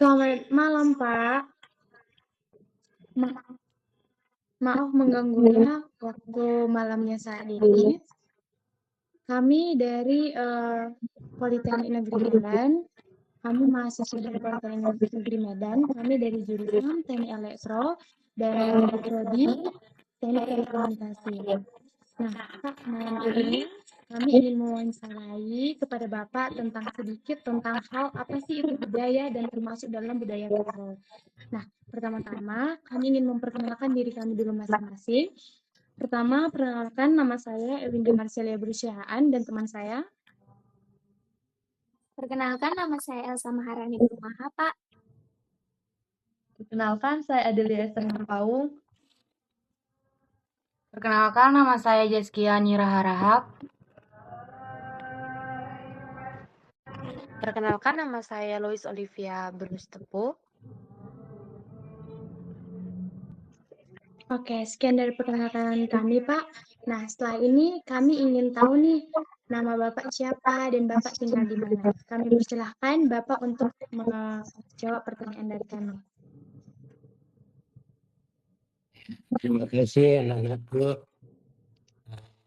Selamat malam, Pak. Ma- Maaf mengganggu ya waktu malamnya saat ini. Kami dari Politeknik Negeri Medan. Kami mahasiswa dari Politeknik Negeri Medan. Kami dari jurusan Teknik Elektro dan prodi Teknik Telekomunikasi. Nah, Pak, malam ini kami ingin mewawancarai kepada Bapak tentang sedikit tentang hal apa sih itu budaya dan termasuk dalam budaya Karo. Nah, pertama-tama kami ingin memperkenalkan diri kami dulu masing-masing. Pertama, perkenalkan nama saya Ewinda Marcelia Berusihaan dan teman saya. Perkenalkan, nama saya Elsa Maharani Brumaha, Pak. Perkenalkan, saya Adelia Esther Paung. Perkenalkan, nama saya Jaskia Nira Harahap. Perkenalkan, nama saya Lois Olivia Berustepo. Oke, sekian dari perkenalkan kami, Pak. Nah, setelah ini kami ingin tahu nih, nama Bapak siapa dan Bapak tinggal di mana. Kami persilahkan Bapak untuk menjawab pertanyaan dari kami. Terima kasih anak-anakku.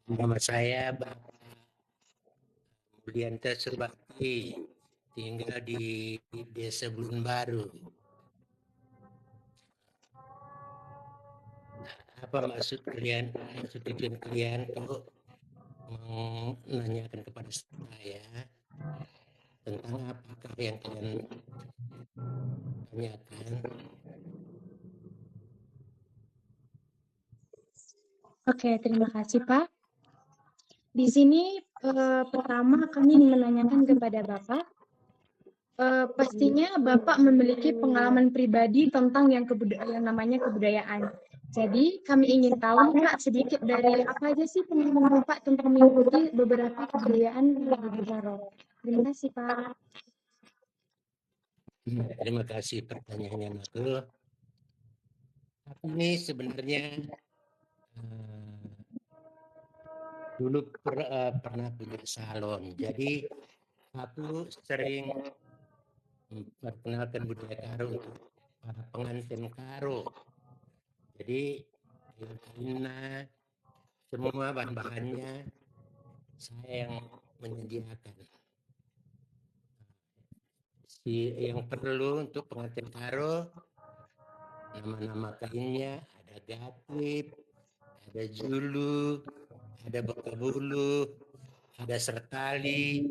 Nama saya Bapak Budianta Surbakti, tinggal di Desa Bulun Baru. Apa maksud tujuan kalian kalau menanyakan kepada saya tentang apakah yang kalian tanyakan? Oke, terima kasih, Pak. Di sini pertama kami ingin menanyakan kepada Bapak, pastinya Bapak memiliki pengalaman pribadi tentang yang namanya kebudayaan. Jadi kami ingin tahu Pak sedikit dari apa aja sih pengalaman Bapak tentang mengikuti beberapa kebudayaan di Karo. Terima kasih Pak. Terima kasih pertanyaannya aku. Ini sebenarnya dulu pernah punya salon. Jadi aku sering memperkenalkan budaya Karo untuk para pengantin Karo. Jadi karena semua bahan-bahannya saya yang menyediakan. Yang perlu untuk pengantin Karo, nama-nama kainnya ada gatip, ada julu, ada bekabulu, ada sertali,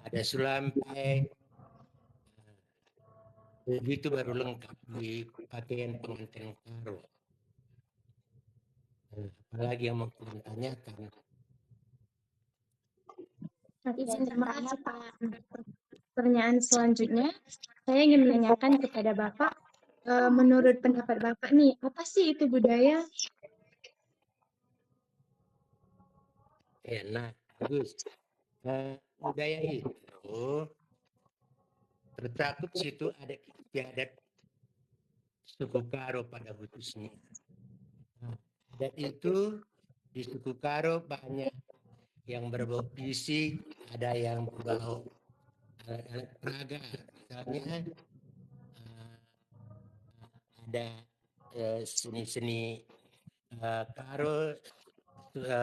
ada sulampe. Begitu baru lengkap di pakaian pengantin Karo. Apalagi yang mau kalian tanyakan? Terima kasih Pak. Pertanyaan selanjutnya, saya ingin menanyakan kepada Bapak, menurut pendapat Bapak nih, apa sih itu budaya? Nah, bagus. Budaya itu tercakup situ ada istiadat suku Karo pada khususnya. Dan itu di suku Karo banyak yang berbau fisik, ada yang berbau alat-alat peraga. Misalnya ada seni-seni Karo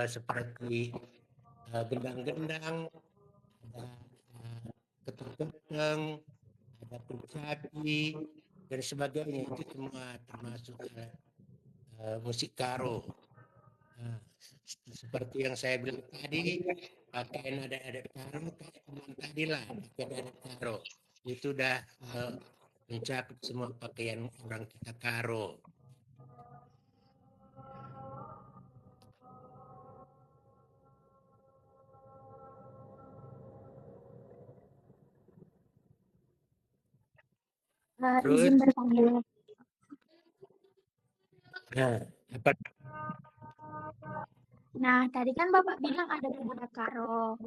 seperti gendang-gendang, ada ketuk-keteng, ada pencapi dan sebagainya. Itu semua termasuk musik Karo. Seperti yang saya bilang tadi, pakaian adat Karo kayak teman tadi lah, pakaian adat Karo itu udah mencakup semua pakaian orang kita Karo. Izin bertanya. Apa? Nah, tadi kan Bapak bilang ada budaya Karo.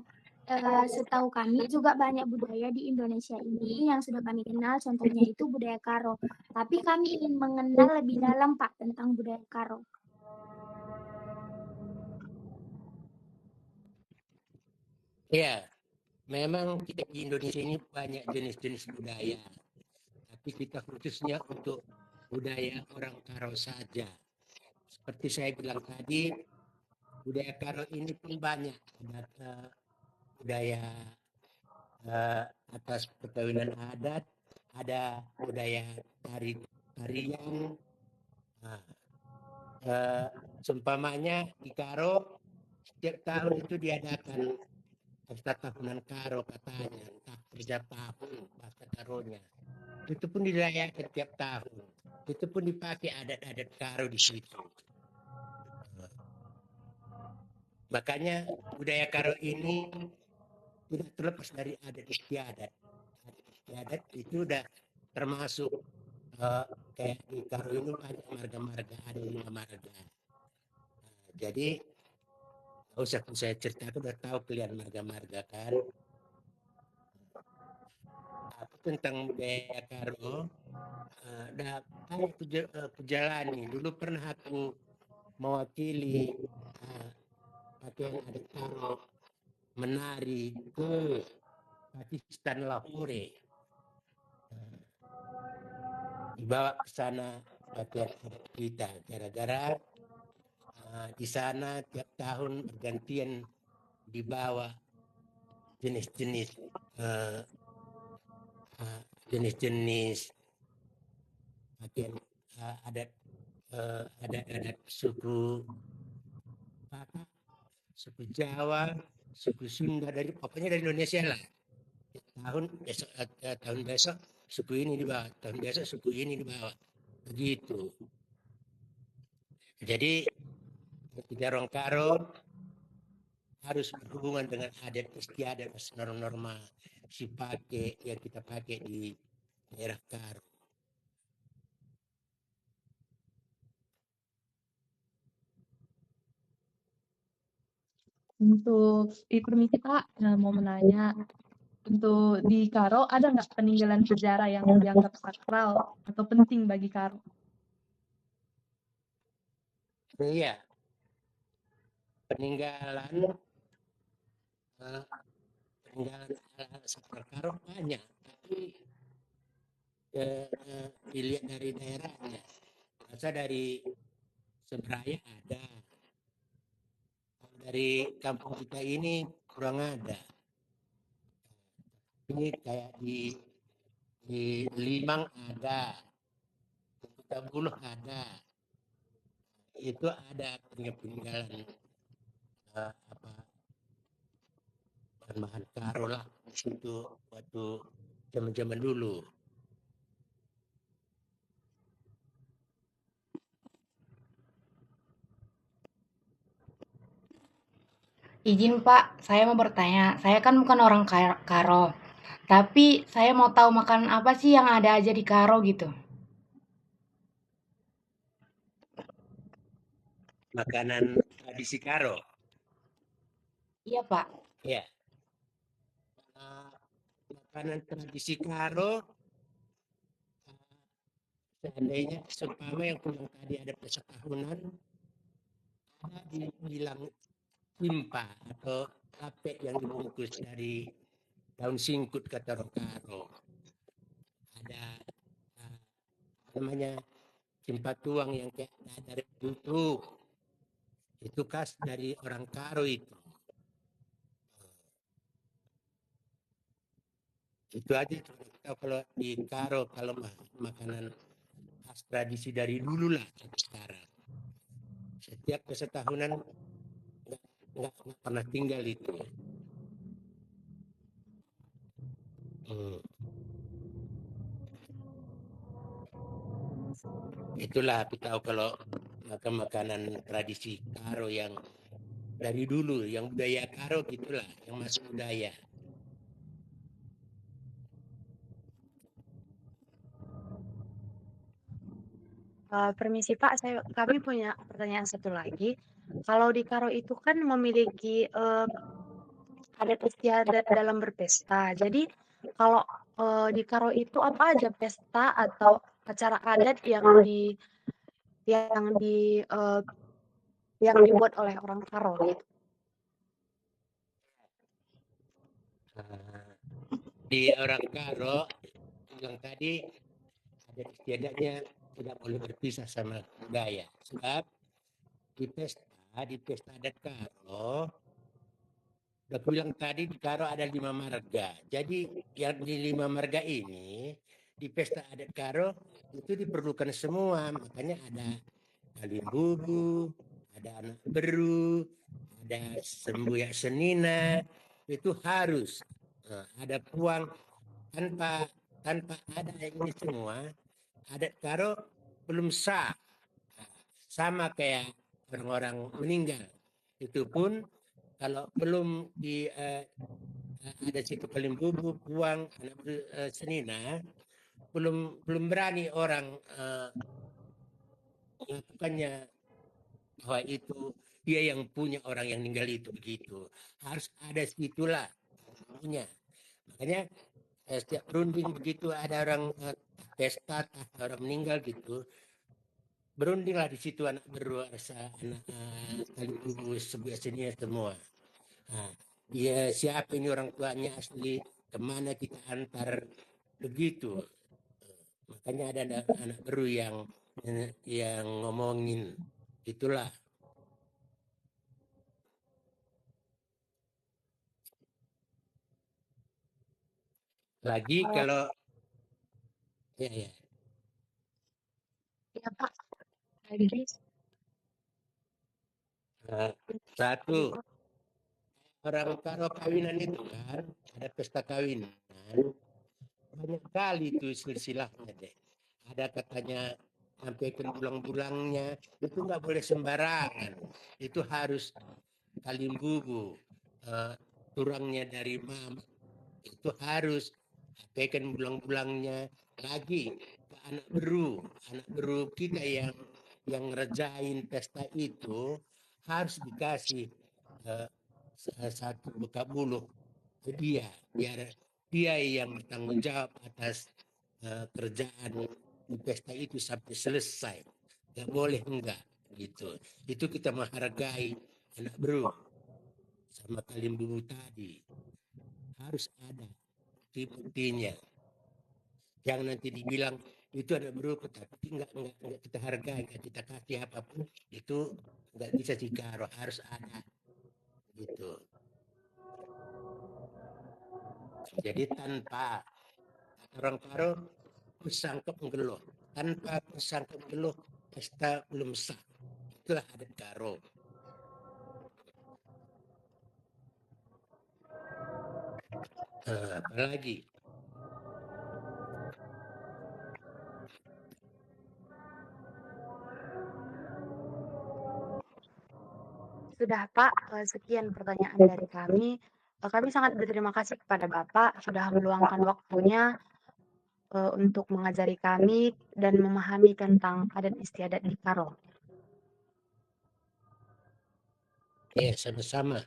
Setahu kami juga banyak budaya di Indonesia ini yang sudah kami kenal, contohnya itu budaya Karo. Tapi kami ingin mengenal lebih dalam Pak tentang budaya Karo. Ya, memang kita di Indonesia ini banyak jenis-jenis budaya. tapi kita khususnya untuk budaya orang Karo saja. Seperti saya bilang tadi, budaya Karo ini pun banyak. Ada budaya atas perkawinan adat, ada budaya tarian. Seumpamanya di Karo setiap tahun itu diadakan pesta tahunan Karo katanya, entah kerja tahun bahasa Karonya. Itu pun dirayakan tiap tahun. Itu pun dipakai adat-adat Karo di situ. Makanya budaya Karo ini tidak terlepas dari adat istiadat. Adat istiadat itu udah termasuk kayak di Karo ini banyak marga-marga, ada 5 marga. Jadi nggak usah saya ceritakan, udah tahu kalian marga-marga kan. Aku tentang budaya Karo, dah banyak kujalani. Dulu pernah aku mewakili pakaian adat Karo menari ke Pakistan Lahore. Dibawa ke sana pakaian adat kita, gara-gara di sana tiap tahun bergantian dibawa jenis-jenis pakaian adat suku apa, suku Jawa, suku Sunda, dari pokoknya dari Indonesia lah. Tahun besok suku ini dibawa, tahun besok suku ini dibawa, begitu. Jadi ketika orang Karo harus berhubungan dengan adat istiadat, norma-norma si pakai yang kita pakai di daerah Karo. Untuk permisi Pak, mau menanya, untuk di Karo ada nggak peninggalan sejarah yang dianggap sakral atau penting bagi Karo? Iya, peninggalan sakral Karo banyak, tapi dilihat dari daerahnya. Masa dari Seberaya ada, dari kampung kita ini kurang ada. Ini kayak di Limang ada, di Petabuluh ada, itu ada peninggalan bahan Karo lah di situ waktu zaman-zaman dulu. Izin Pak, saya mau bertanya. Saya kan bukan orang Karo, tapi saya mau tahu makanan apa sih yang ada aja di Karo gitu. Makanan tradisi Karo. Iya Pak. Ya. Makanan tradisi Karo, seandainya seumpama yang pulang tadi ada pesta tahunan, ada dibilang timpa atau lapek yang dibungkus dari daun singkut kata orang Karo. Ada namanya timpa tuang yang kayak dari itu khas dari orang Karo itu. Itu aja kalau di Karo, kalau makanan khas tradisi dari dulu lah sampai sekarang. Setiap pesta tahunan nggak pernah tinggal itu. Itulah aku tahu kalau makanan tradisi Karo yang dari dulu, yang budaya Karo gitulah, yang masuk budaya. Permisi Pak, kami punya pertanyaan satu lagi. Kalau di Karo itu kan memiliki adat istiadat dalam berpesta. Jadi kalau di Karo itu apa aja pesta atau acara adat yang dibuat oleh orang Karo gitu? Di orang Karo yang tadi adat istiadatnya tidak boleh berpisah sama budaya. Sebab di pesta adat Karo, udah aku bilang tadi di Karo ada 5 marga. Jadi yang di 5 marga ini di pesta adat Karo itu diperlukan semua. Makanya ada Kalimbubu, ada anak beru, ada sembuyak senina, itu harus. Ada puang. Tanpa ada ini semua, adat Karo belum sah. Sama kayak orang-orang meninggal. Itu pun kalau belum ada situ Kalimbubu, puang, anak senina, belum berani orang melakukannya, bahwa itu dia yang punya orang yang meninggal itu, begitu. Harus ada situlah punya. Makanya setiap berunding begitu ada orang pesta, orang meninggal gitu, berundinglah di situ anak beru, anak Kalimbubu, sebuah seni semua. Ya siapa ini orang tuanya asli, kemana kita antar, begitu. Makanya ada anak beru yang ngomongin, itulah. Lagi kalau ya Pak. Lagi. Satu, orang Karo kawinan itu kan, ada pesta kawinan, banyak kali itu silsilahnya deh. Ada katanya sampai ke bulang-bulangnya, itu nggak boleh sembarangan. Itu harus Kalimbubu, turangnya dari mama, itu harus sampaikan bulang-bulangnya. Lagi ke anak beru kita yang ngerjain pesta itu harus dikasih satu buka bulu ke dia, biar dia yang bertanggung jawab atas kerjaan di pesta itu sampai selesai. Nggak boleh enggak gitu. Itu kita menghargai anak beru sama Kalimbubu tadi. Harus ada bukti-buktinya. Jangan nanti dibilang itu anak beru, tapi enggak kita hargai, enggak kita kasih apapun, itu enggak bisa di Karo, harus ada gitu. Jadi tanpa orang Karo pesangkep ngeluh, tanpa pesangkep ngeluh pesta belum sah. Itulah adat Karo. Apalagi Sudah Pak, sekian pertanyaan dari kami. Kami sangat berterima kasih kepada Bapak sudah meluangkan waktunya untuk mengajari kami dan memahami tentang adat istiadat di Karo. ya sama-sama.